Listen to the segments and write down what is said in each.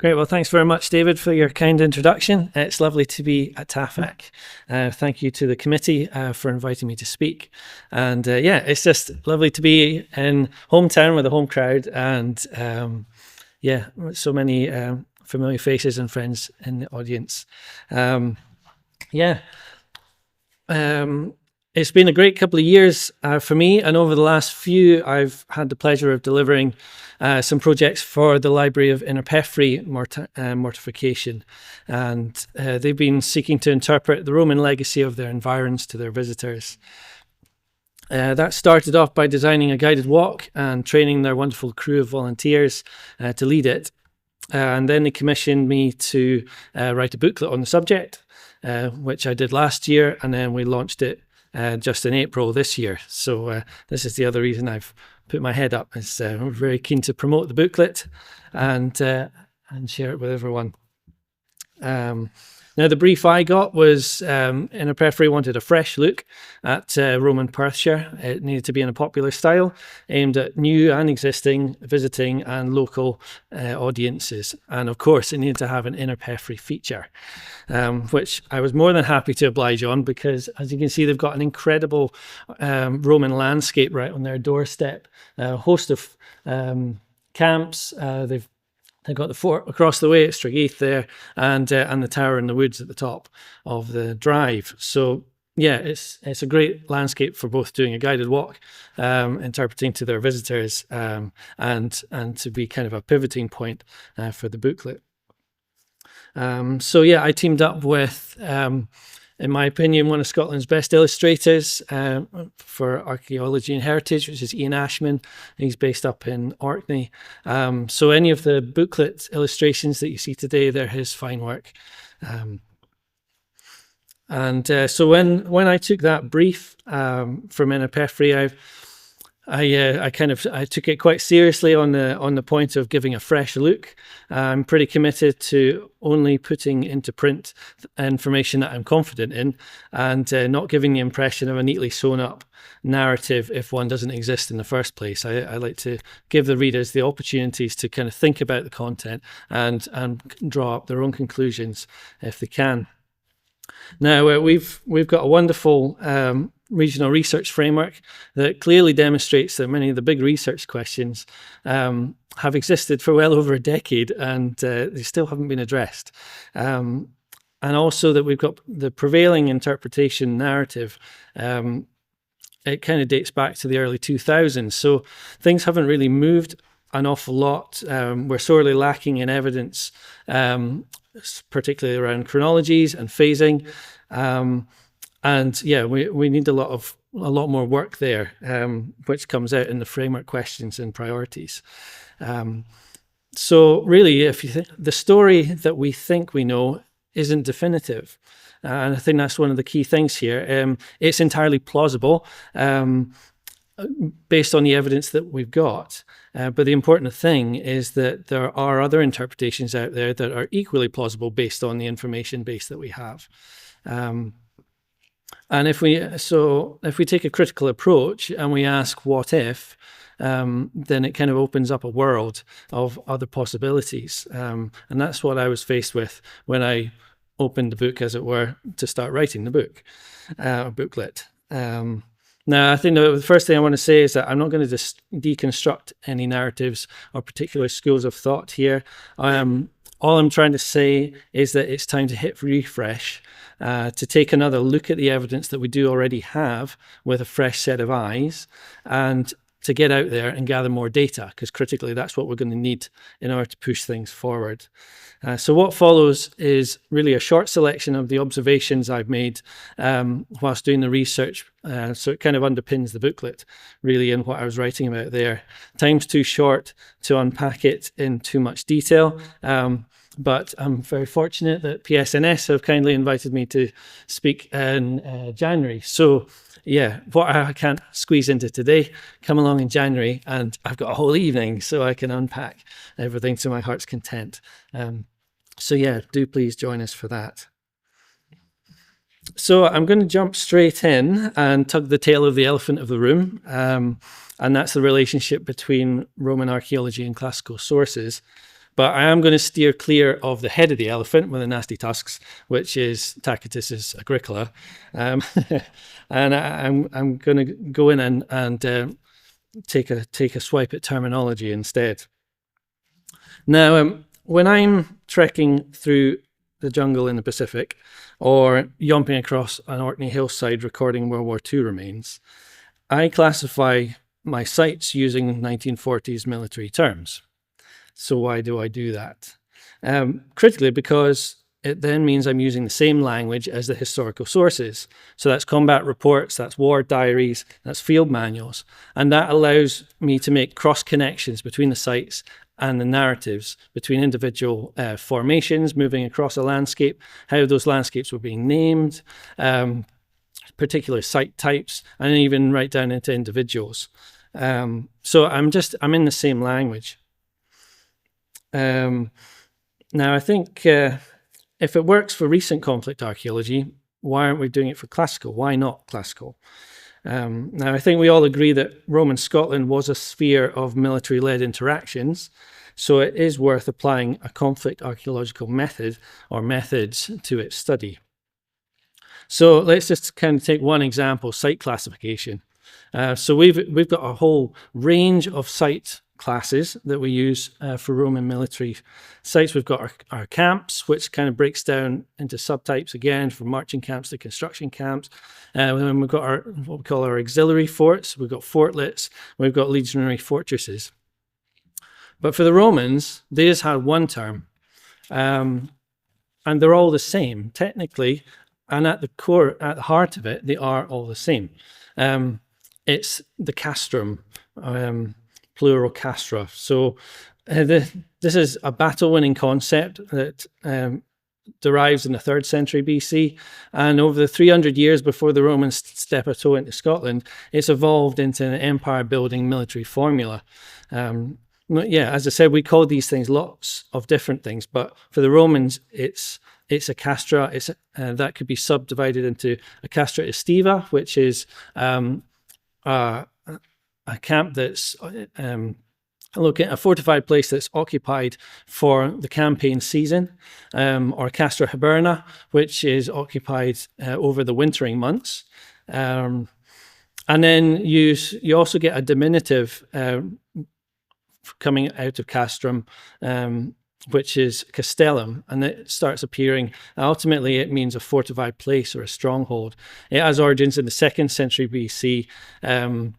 Great. Well, thanks very much, David, for your kind introduction. It's lovely to be at TAFAC. Thank you to the committee for inviting me to speak. And yeah, it's just lovely to be in hometown with a home crowd and yeah, so many familiar faces and friends in the audience. It's been a great couple of years for me, and over the last few, I've had the pleasure of delivering some projects for the Library of Inner Perthshire mortification, and they've been seeking to interpret the Roman legacy of their environs to their visitors. That started off by designing a guided walk and training their wonderful crew of volunteers to lead it, and then they commissioned me to write a booklet on the subject, which I did last year, and then we launched it just in April this year. So this is the other reason I've put my head up. Is I'm very keen to promote the booklet and share it with everyone. Now, the brief I got was Inner Perthshire wanted a fresh look at Roman Perthshire. It needed to be in a popular style, aimed at new and existing, visiting and local audiences. And of course, it needed to have an Inner Perthshire feature, which I was more than happy to oblige on, because as you can see, they've got an incredible Roman landscape right on their doorstep, a host of camps. They've got the fort across the way at Stregeath there, and the tower in the woods at the top of the drive. So yeah, it's a great landscape for both doing a guided walk, interpreting to their visitors, and to be kind of a pivoting point for the booklet. So yeah, I teamed up with, in my opinion, one of Scotland's best illustrators for archaeology and heritage, which is Ian Ashman. He's based up in Orkney. So any of the booklet illustrations that you see today, they're his fine work. So when I took that brief from Inner Perthshire, I took it quite seriously on the point of giving a fresh look. I'm pretty committed to only putting into print information that I'm confident in, and not giving the impression of a neatly sewn up narrative if one doesn't exist in the first place. I like to give the readers the opportunities to kind of think about the content and draw up their own conclusions if they can. Now, we've got a wonderful regional research framework that clearly demonstrates that many of the big research questions have existed for well over a decade, and they still haven't been addressed. And also that we've got the prevailing interpretation narrative. It kind of dates back to the early 2000s. So things haven't really moved an awful lot. We're sorely lacking in evidence, particularly around chronologies and phasing. And yeah, we need a lot more work there, which comes out in the framework questions and priorities. So really, if you think the story that we think we know isn't definitive, and I think that's one of the key things here. It's entirely plausible based on the evidence that we've got. But the important thing is that there are other interpretations out there that are equally plausible based on the information base that we have. And if we take a critical approach and we ask what if, then it kind of opens up a world of other possibilities. And that's what I was faced with when I opened the book, as it were, to start writing the book, booklet. Now, I think the first thing I want to say is that I'm not going to just deconstruct any narratives or particular schools of thought here. All I'm trying to say is that it's time to hit refresh, to take another look at the evidence that we do already have with a fresh set of eyes, and to get out there and gather more data, because critically that's what we're going to need in order to push things forward. So what follows is really a short selection of the observations I've made whilst doing the research. So it kind of underpins the booklet, really, in what I was writing about there. Time's too short to unpack it in too much detail. But I'm very fortunate that PSNS have kindly invited me to speak in January. So yeah, what I can't squeeze into today, come along in January, and I've got a whole evening so I can unpack everything to my heart's content. So yeah, do please join us for that. So I'm going to jump straight in and tug the tail of the elephant of the room, and that's the relationship between Roman archaeology and classical sources. But I am going to steer clear of the head of the elephant with the nasty tusks, which is Tacitus agricola. And I'm going to go in and take a swipe at terminology instead. Now, when I'm trekking through the jungle in the Pacific or yomping across an Orkney hillside recording World War II remains, I classify my sites using 1940s military terms. So why do I do that? Critically, because it then means I'm using the same language as the historical sources. So that's combat reports, that's war diaries, that's field manuals. And that allows me to make cross connections between the sites and the narratives between individual formations moving across a landscape, how those landscapes were being named, particular site types, and even right down into individuals. So I'm in the same language. Now, I think if it works for recent conflict archaeology, why aren't we doing it for classical? Why not classical? Now, I think we all agree that Roman Scotland was a sphere of military-led interactions, so it is worth applying a conflict archaeological method or methods to its study. So let's just kind of take one example, site classification. So we've got a whole range of site classes that we use for Roman military sites. We've got our camps, which kind of breaks down into subtypes again, from marching camps to construction camps. And then we've got what we call our auxiliary forts. We've got fortlets. We've got legionary fortresses. But for the Romans, they just had one term, and they're all the same technically. And at the core, at the heart of it, they are all the same. It's the castrum, plural castra. So this is a battle-winning concept that derives in the 3rd century BC. And over the 300 years before the Romans step a toe into Scotland, it's evolved into an empire-building military formula. Yeah, as I said, we call these things lots of different things, but for the Romans, it's a castra. That could be subdivided into a castra estiva, which is a camp that's a fortified place that's occupied for the campaign season, or castra hiberna, which is occupied over the wintering months. And then you also get a diminutive coming out of castrum, which is castellum, and it starts appearing. Ultimately, it means a fortified place or a stronghold. It has origins in the 2nd century BC, and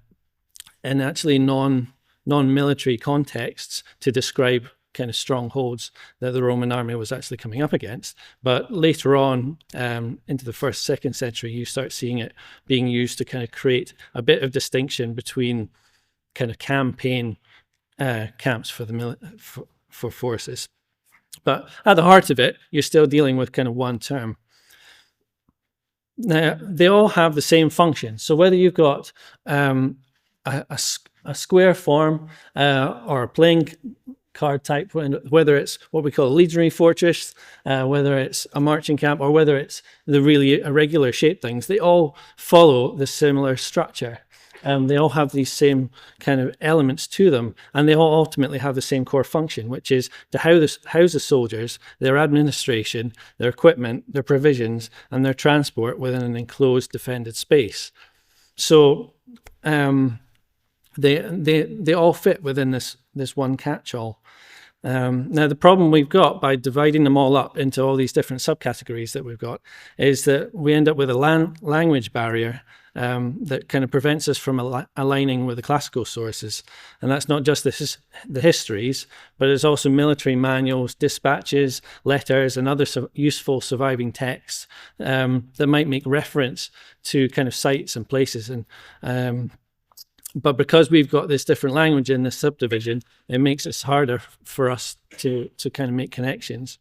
actually non-military contexts to describe kind of strongholds that the Roman army was actually coming up against. But later on, into the 1st, 2nd century, you start seeing it being used to kind of create a bit of distinction between kind of campaign camps for forces. But at the heart of it, you're still dealing with kind of one term. Now, they all have the same function. So whether you've got a square form or a playing card type, whether it's what we call a legionary fortress, whether it's a marching camp, or whether it's the really irregular shaped things, they all follow the similar structure. They all have these same kind of elements to them, and they all ultimately have the same core function, which is to house the soldiers, their administration, their equipment, their provisions, and their transport within an enclosed, defended space. So they all fit within this one catch-all. Now, the problem we've got by dividing them all up into all these different subcategories that we've got is that we end up with a language barrier that kind of prevents us from aligning with the classical sources. And that's not just the histories, but it's also military manuals, dispatches, letters, and other useful surviving texts that might make reference to kind of sites and places. But because we've got this different language in this subdivision, it makes it harder for us to kind of make connections.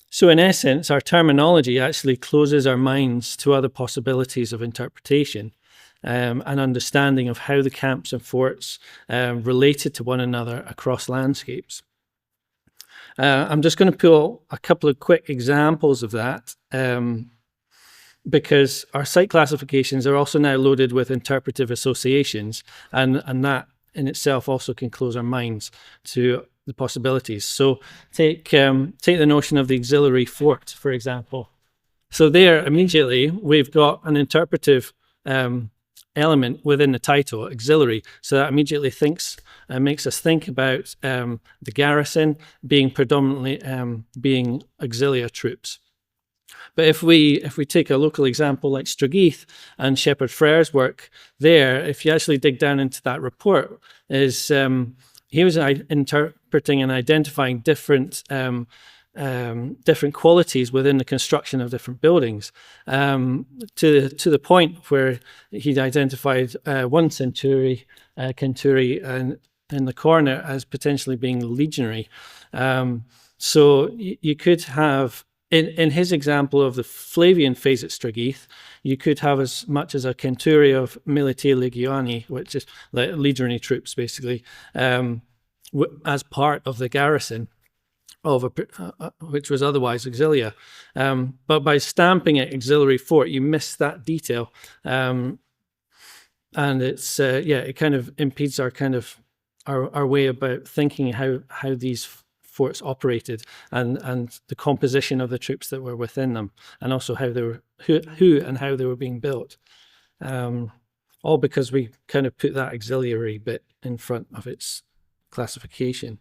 So in essence, our terminology actually closes our minds to other possibilities of interpretation and understanding of how the camps and forts related to one another across landscapes. I'm just going to pull a couple of quick examples of that, because our site classifications are also now loaded with interpretive associations, and that in itself also can close our minds to the possibilities. So take the notion of the auxiliary fort, for example. So there, immediately, we've got an interpretive element within the title, auxiliary. So that immediately makes us think about the garrison being predominantly being auxiliary troops. But if we take a local example like Stregeeth and Shepherd Frere's work there, if you actually dig down into that report, is he was interpreting and identifying different qualities within the construction of different buildings, to the point where he'd identified one centuri in the corner as potentially being legionary. So you could have, in his example of the Flavian phase at Stregeeth, you could have as much as a centuri of militiae legionis, which is like legionary troops, basically, as part of the garrison of which was otherwise auxilia. But by stamping it auxiliary fort, you miss that detail, and it's it kind of impedes our way about thinking how these forts operated and the composition of the troops that were within them, and also how they were who and how they were being built. All because we kind of put that auxiliary bit in front of its classification.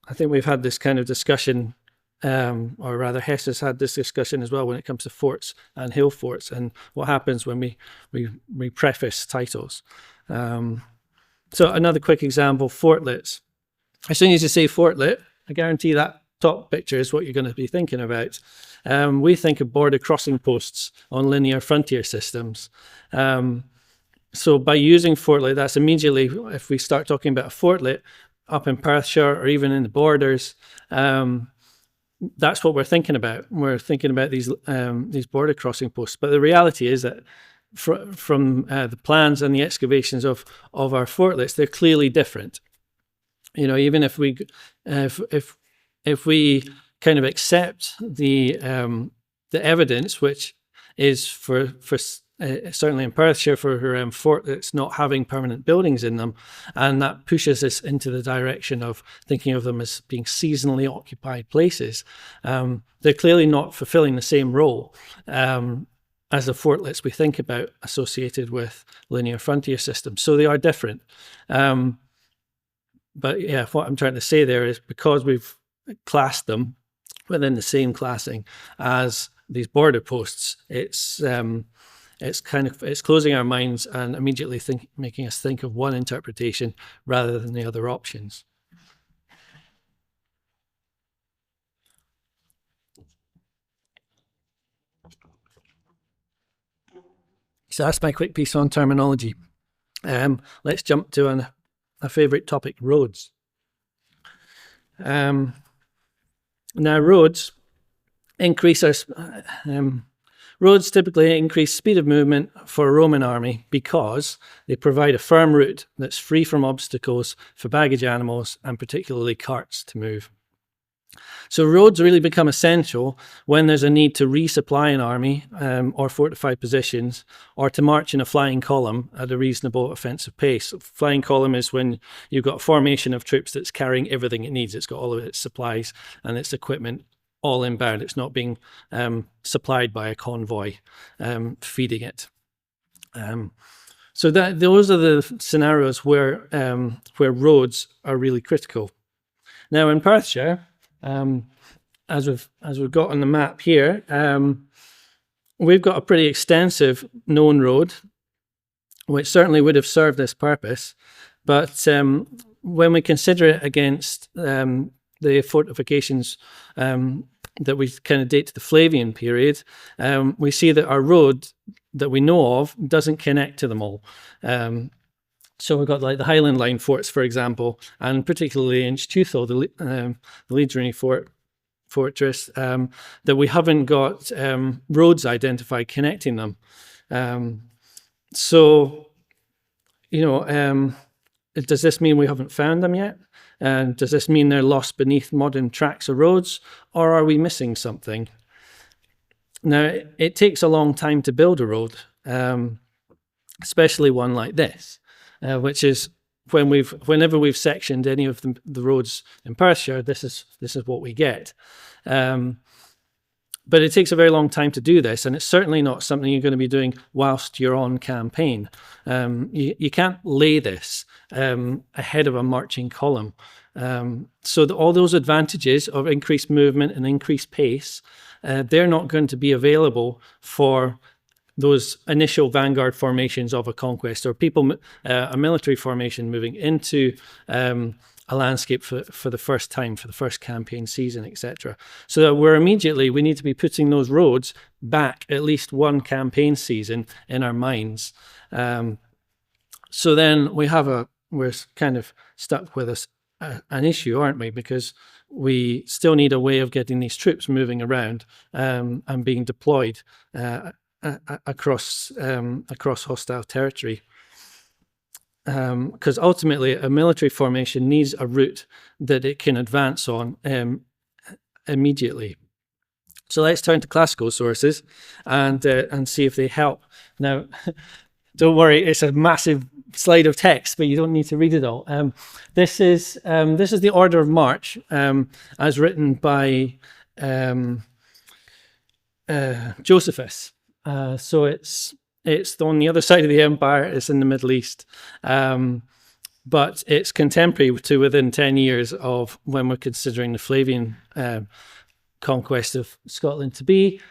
I think we've had this kind of discussion, or rather Hess has had this discussion as well when it comes to forts and hill forts and what happens when we preface titles. So another quick example, fortlets. As soon as you say fortlet, I guarantee that top picture is what you're going to be thinking about. We think of border crossing posts on linear frontier systems. So by using fortlet, that's immediately, if we start talking about a fortlet up in Perthshire or even in the borders, that's what we're thinking about. We're thinking about these border crossing posts. But the reality is that from the plans and the excavations of our fortlets, they're clearly different. You know, even if we kind of accept the evidence, which is for certainly in Perthshire for fortlets not having permanent buildings in them, and that pushes us into the direction of thinking of them as being seasonally occupied places. They're clearly not fulfilling the same role as the fortlets we think about associated with linear frontier systems. So they are different. But yeah, what I'm trying to say there is because we've classed them within the same classing as these border posts, it's closing our minds and immediately making us think of one interpretation rather than the other options. So that's my quick piece on terminology. Let's jump to a favourite topic, roads. Now, roads roads typically increase speed of movement for a Roman army because they provide a firm route that's free from obstacles for baggage animals and particularly carts to move. So roads really become essential when there's a need to resupply an army or fortified positions, or to march in a flying column at a reasonable offensive pace. Flying column is when you've got a formation of troops that's carrying everything it needs. It's got all of its supplies and its equipment all inbound. It's not being supplied by a convoy feeding it. So those are the scenarios where roads are really critical. Now in Perthshire, as we've got on the map here, we've got a pretty extensive known road, which certainly would have served this purpose. But when we consider it against the fortifications that we kind of date to the Flavian period, we see that our road that we know of doesn't connect to them all. So we've got like the Highland Line forts, for example, and particularly in Stuthul, the legionary fortress, that we haven't got roads identified connecting them. So, you know, does this mean we haven't found them yet? Does this mean they're lost beneath modern tracks or roads, or are we missing something? Now, it takes a long time to build a road, especially one like this, which is whenever we've sectioned any of the roads in Perthshire, this is what we get. But it takes a very long time to do this, and it's certainly not something you're going to be doing whilst you're on campaign. You can't lay this ahead of a marching column. So all those advantages of increased movement and increased pace, they're not going to be available for those initial vanguard formations of a conquest, or a military formation moving into a landscape for the first time, for the first campaign season, etc. So that we need to be putting those roads back at least one campaign season in our minds. So then we're kind of stuck with an issue, aren't we? Because we still need a way of getting these troops moving around and being deployed across hostile territory. Because ultimately a military formation needs a route that it can advance on immediately. So let's turn to classical sources and see if they help. Now, don't worry, it's a massive slide of text, but you don't need to read it all. This is the order of march as written by Josephus. So it's on the other side of the empire. It's in the Middle East, but it's contemporary to within 10 years of when we're considering the Flavian conquest of Scotland to be,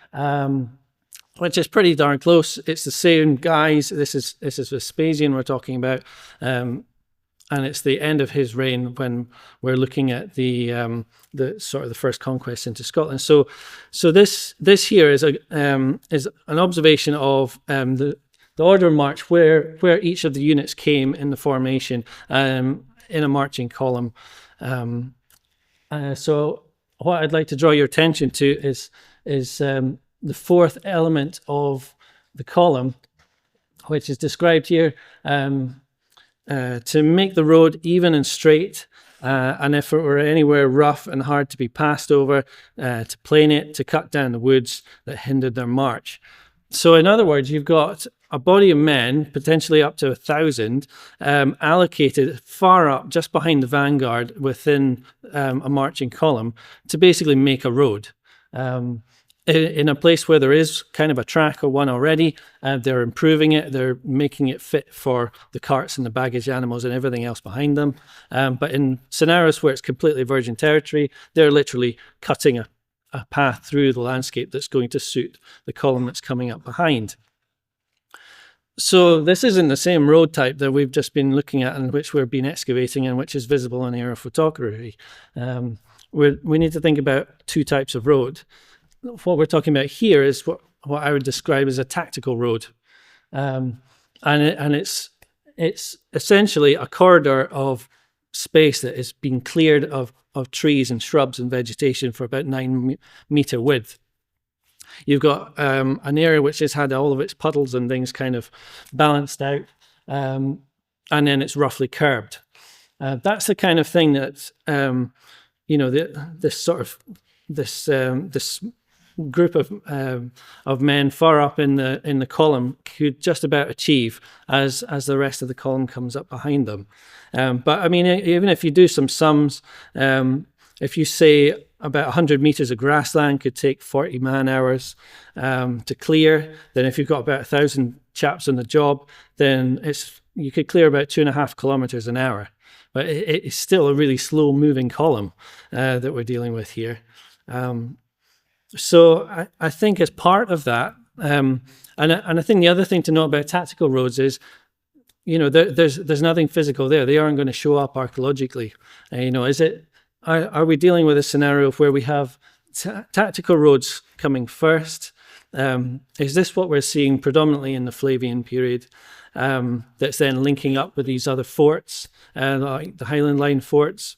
which is pretty darn close. It's the same guys. This is Vespasian we're talking about, and it's the end of his reign when we're looking at the sort of the first conquest into Scotland. So this here is an observation of the order of march where each of the units came in the formation in a marching column. So what I'd like to draw your attention to is the fourth element of the column, which is described here. To make the road even and straight, and if it were anywhere rough and hard to be passed over, to plane it, to cut down the woods that hindered their march. So in other words, you've got a body of men, potentially up to 1,000, allocated far up, just behind the vanguard within a marching column, to basically make a road. In a place where there is kind of a track or one already, they're improving it, they're making it fit for the carts and the baggage animals and everything else behind them. But in scenarios where it's completely virgin territory, they're literally cutting a path through the landscape that's going to suit the column that's coming up behind. So this isn't the same road type that we've just been looking at and which we've been excavating and which is visible in aerophotography. We need to think about two types of road. What we're talking about here is what I would describe as a tactical road, and it's essentially a corridor of space that is being cleared of trees and shrubs and vegetation for about 9-meter width. You've got an area which has had all of its puddles and things kind of balanced out, and then it's roughly curbed. That's the kind of thing that this group of men far up in the column could just about achieve as the rest of the column comes up behind them. But I mean, even if you do some sums, if you say about 100 meters of grassland could take 40 man-hours to clear, then if you've got about 1,000 chaps on the job, then you could clear about 2.5 kilometers an hour. But it's still a really slow-moving column that we're dealing with here. So I think as part of that, and I think the other thing to know about tactical roads is, there's nothing physical there. They aren't going to show up archaeologically. Are we dealing with a scenario where we have tactical roads coming first? Is this what we're seeing predominantly in the Flavian period? That's then linking up with these other forts, like the Highland Line forts,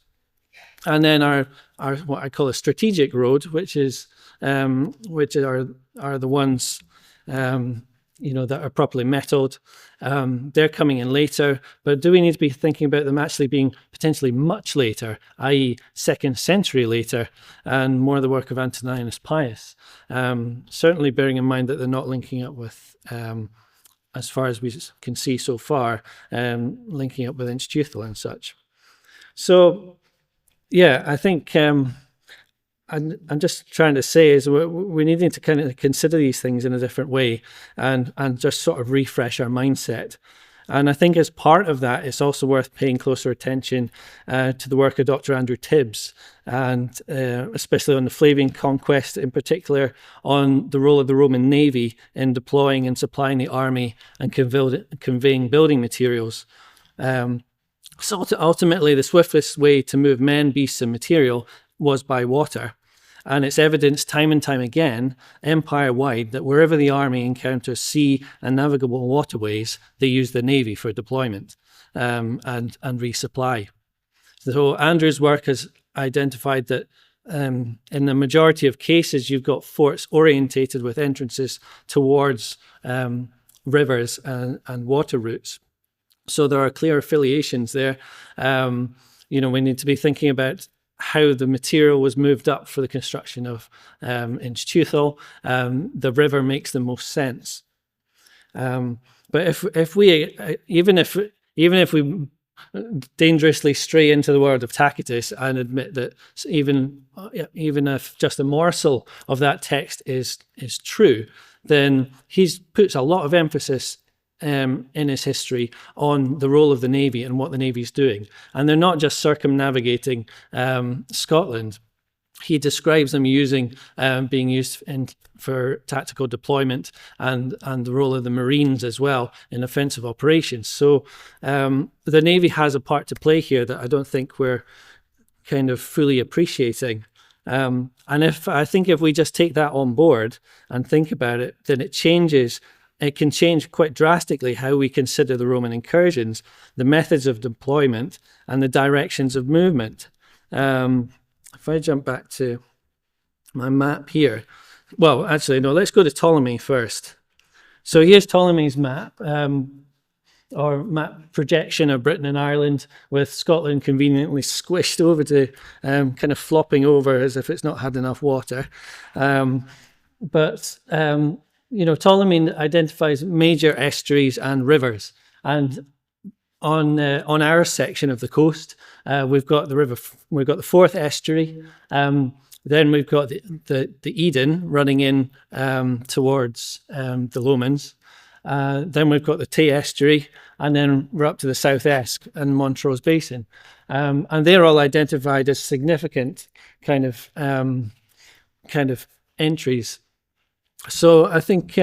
and then our what I call a strategic road, which are the ones that are properly metalled. They're coming in later, but do we need to be thinking about them actually being potentially much later, i.e. 2nd century later, and more the work of Antoninus Pius? Certainly bearing in mind that they're not linking up with as far as we can see so far, linking up with Inchtuthil and such. So, yeah, I think I'm just trying to say is we're needing to kind of consider these things in a different way and just sort of refresh our mindset. And I think as part of that, it's also worth paying closer attention to the work of Dr. Andrew Tibbs, and especially on the Flavian conquest, in particular on the role of the Roman navy in deploying and supplying the army and conveying building materials. So ultimately, the swiftest way to move men, beasts, and material was by water. And it's evidenced time and time again, empire-wide, that wherever the army encounters sea and navigable waterways, they use the navy for deployment and resupply. So Andrew's work has identified that in the majority of cases, you've got forts orientated with entrances towards rivers and water routes. So there are clear affiliations there. We need to be thinking about how the material was moved up for the construction of Inchtuthil. The river makes the most sense. But if we even if we dangerously stray into the world of Tacitus and admit that even if just a morsel of that text is true, then he puts a lot of emphasis in his history on the role of the navy and what the navy's doing. And they're not just circumnavigating Scotland. He describes them being used for tactical deployment and the role of the Marines as well in offensive operations. So the navy has a part to play here that I don't think we're kind of fully appreciating. And I think if we just take that on board and think about it, then it can change quite drastically how we consider the Roman incursions, the methods of deployment, and the directions of movement. If I jump back to my map here, well, actually, no, let's go to Ptolemy first. So here's Ptolemy's map, or map projection of Britain and Ireland, with Scotland conveniently squished over to kind of flopping over as if it's not had enough water. Ptolemy identifies major estuaries and rivers, and on our section of the coast, we've got the Forth estuary. Then we've got the Eden running in towards the Lomans. Then we've got the Tay estuary, and then we're up to the South Esk and Montrose Basin, and they're all identified as significant kind of entries. So I think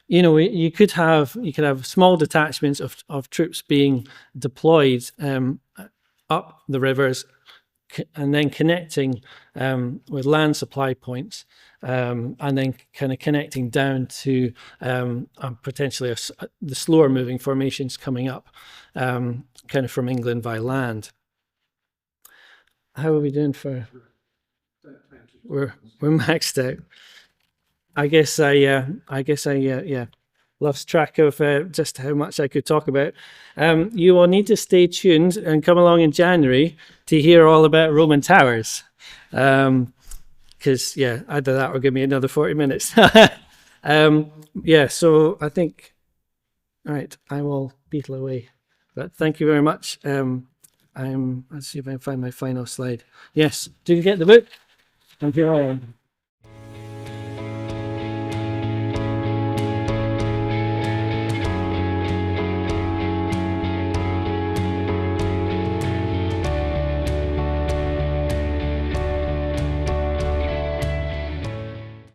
you could have small detachments of troops being deployed up the rivers and then connecting with land supply points, and then kind of connecting down to potentially the slower moving formations coming up kind of from England by land. How are we doing for? We're maxed out. I guess I lost track of just how much I could talk about. You will need to stay tuned and come along in January to hear all about Roman towers. Because, either that or give me another 40 minutes. So I think, all right, I will beetle away. But thank you very much. Let's see if I can find my final slide. Yes, did you get the book? Thank you all.